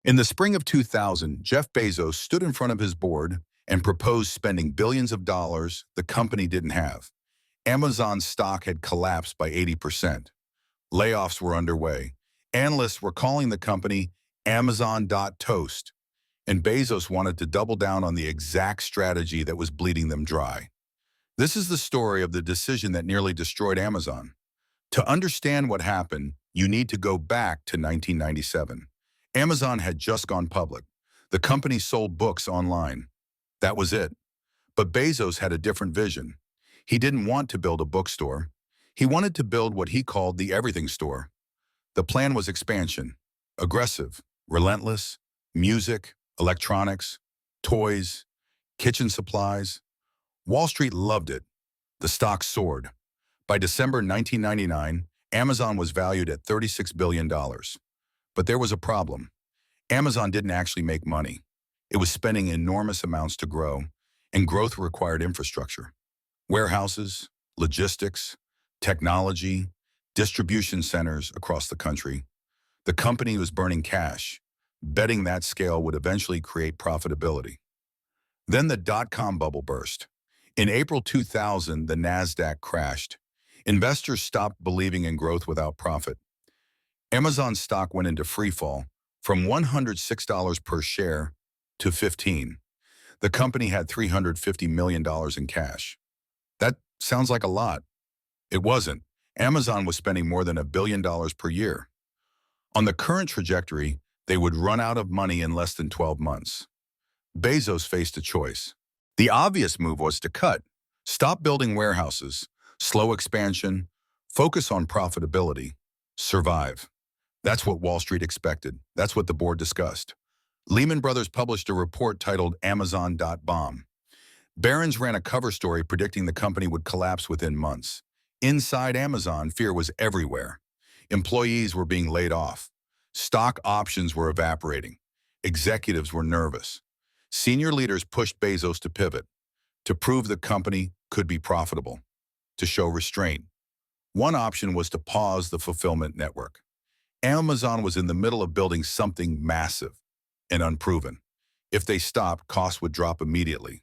In the spring of 2000, Jeff Bezos stood in front of his board and proposed spending billions of dollars the company didn't have. Amazon's stock had collapsed by 80%. Layoffs were underway. Analysts were calling the company Amazon.toast, and Bezos wanted to double down on the exact strategy that was bleeding them dry. This is the story of the decision that nearly destroyed Amazon. To understand what happened, you need to go back to 1997. Amazon had just gone public. The company sold books online. That was it. But Bezos had a different vision. He didn't want to build a bookstore. He wanted to build what he called the everything store. The plan was expansion, aggressive, relentless, music, electronics, toys, kitchen supplies. Wall Street loved it. The stock soared. By December 1999, Amazon was valued at $36 billion. But there was a problem. Amazon didn't actually make money. It was spending enormous amounts to grow, and growth required infrastructure. Warehouses, logistics, technology, distribution centers across the country. The company was burning cash, betting that scale would eventually create profitability. Then the dot-com bubble burst. In April 2000, the NASDAQ crashed. Investors stopped believing in growth without profit. Amazon stock went into freefall from $106 per share to $15. The company had $350 million in cash. That sounds like a lot. It wasn't. Amazon was spending more than $1 billion per year. On the current trajectory, they would run out of money in less than 12 months. Bezos faced a choice. The obvious move was to cut. Stop building warehouses, slow expansion, focus on profitability, survive. That's what Wall Street expected. That's what the board discussed. Lehman Brothers published a report titled Amazon.bomb. Barron's ran a cover story predicting the company would collapse within months. Inside Amazon, fear was everywhere. Employees were being laid off. Stock options were evaporating. Executives were nervous. Senior leaders pushed Bezos to pivot, to prove the company could be profitable, to show restraint. One option was to pause the fulfillment network. Amazon was in the middle of building something massive and unproven. If they stopped, costs would drop immediately.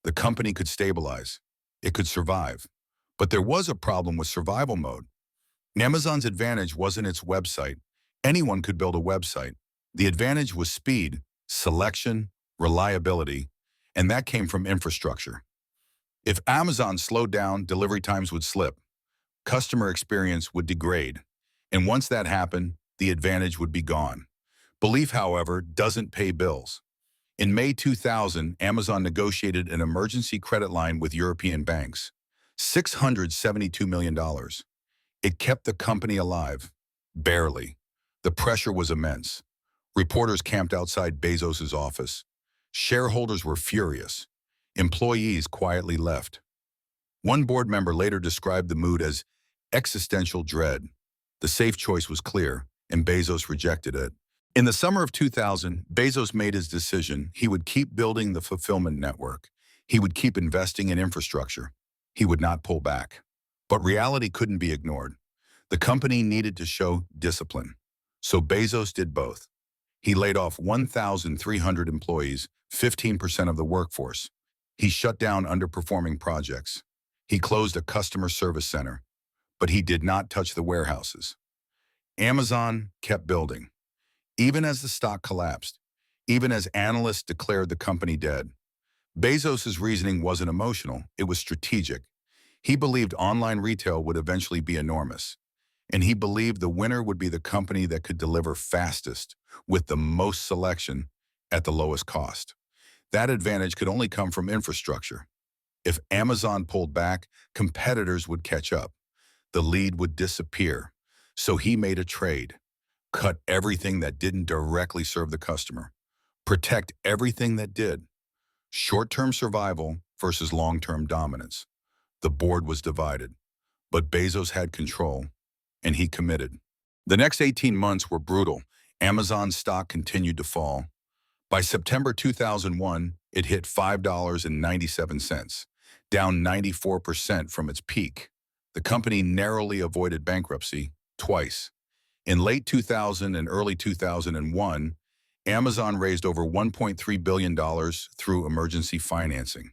The company could stabilize. It could survive. But there was a problem with survival mode. Amazon's advantage wasn't its website. Anyone could build a website. The advantage was speed, selection, reliability, and that came from infrastructure. If Amazon slowed down, delivery times would slip. Customer experience would degrade. And once that happened, the advantage would be gone. Belief, however, doesn't pay bills. In May 2000, Amazon negotiated an emergency credit line with European banks, $672 million. It kept the company alive, barely. The pressure was immense. Reporters camped outside Bezos's office. Shareholders were furious. Employees quietly left. One board member later described the mood as existential dread. The safe choice was clear, and Bezos rejected it. In the summer of 2000, Bezos made his decision. He would keep building the fulfillment network. He would keep investing in infrastructure. He would not pull back. But reality couldn't be ignored. The company needed to show discipline. So Bezos did both. He laid off 1,300 employees, 15% of the workforce. He shut down underperforming projects. He closed a customer service center. But he did not touch the warehouses. Amazon kept building. Even as the stock collapsed, even as analysts declared the company dead. Bezos's reasoning wasn't emotional, it was strategic. He believed online retail would eventually be enormous. And he believed the winner would be the company that could deliver fastest, with the most selection, at the lowest cost. That advantage could only come from infrastructure. If Amazon pulled back, competitors would catch up. The lead would disappear. So he made a trade. Cut everything that didn't directly serve the customer. Protect everything that did. Short-term survival versus long-term dominance. The board was divided, but Bezos had control, and he committed. The next 18 months were brutal. Amazon's stock continued to fall. By September 2001, it hit $5.97, down 94% from its peak. The company narrowly avoided bankruptcy twice. In late 2000 and early 2001, Amazon raised over $1.3 billion through emergency financing.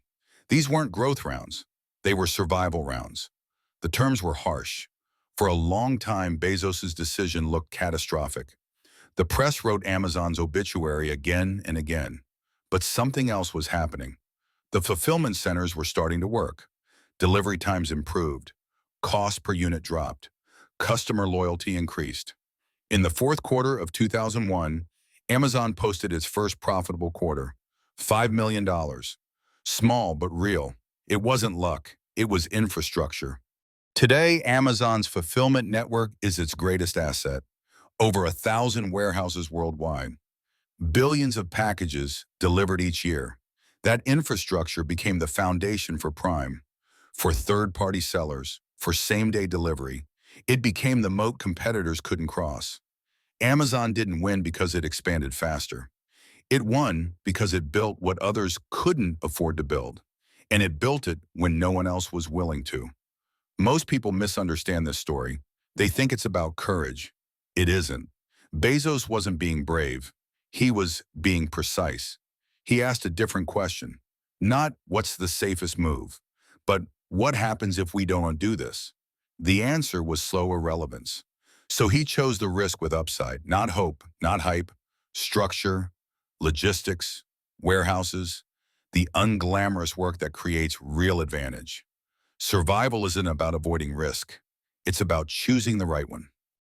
These weren't growth rounds. They were survival rounds. The terms were harsh. For a long time, Bezos's decision looked catastrophic. The press wrote Amazon's obituary again and again. But something else was happening. The fulfillment centers were starting to work. Delivery times improved. Cost per unit dropped. Customer loyalty increased. In the fourth quarter of 2001, Amazon posted its first profitable quarter, $5 million. Small but real. It wasn't luck. It was infrastructure. Today, Amazon's fulfillment network is its greatest asset. Over 1,000 warehouses worldwide. Billions of packages delivered each year. That infrastructure became the foundation for Prime, for third-party sellers, for same-day delivery. It became the moat competitors couldn't cross. Amazon didn't win because it expanded faster. It won because it built what others couldn't afford to build. And it built it when no one else was willing to. Most people misunderstand this story. They think it's about courage. It isn't. Bezos wasn't being brave. He was being precise. He asked a different question. Not what's the safest move, but what happens if we don't undo this? The answer was slow irrelevance. So he chose the risk with upside, not hope, not hype, structure, logistics, warehouses, the unglamorous work that creates real advantage. Survival isn't about avoiding risk. It's about choosing the right one.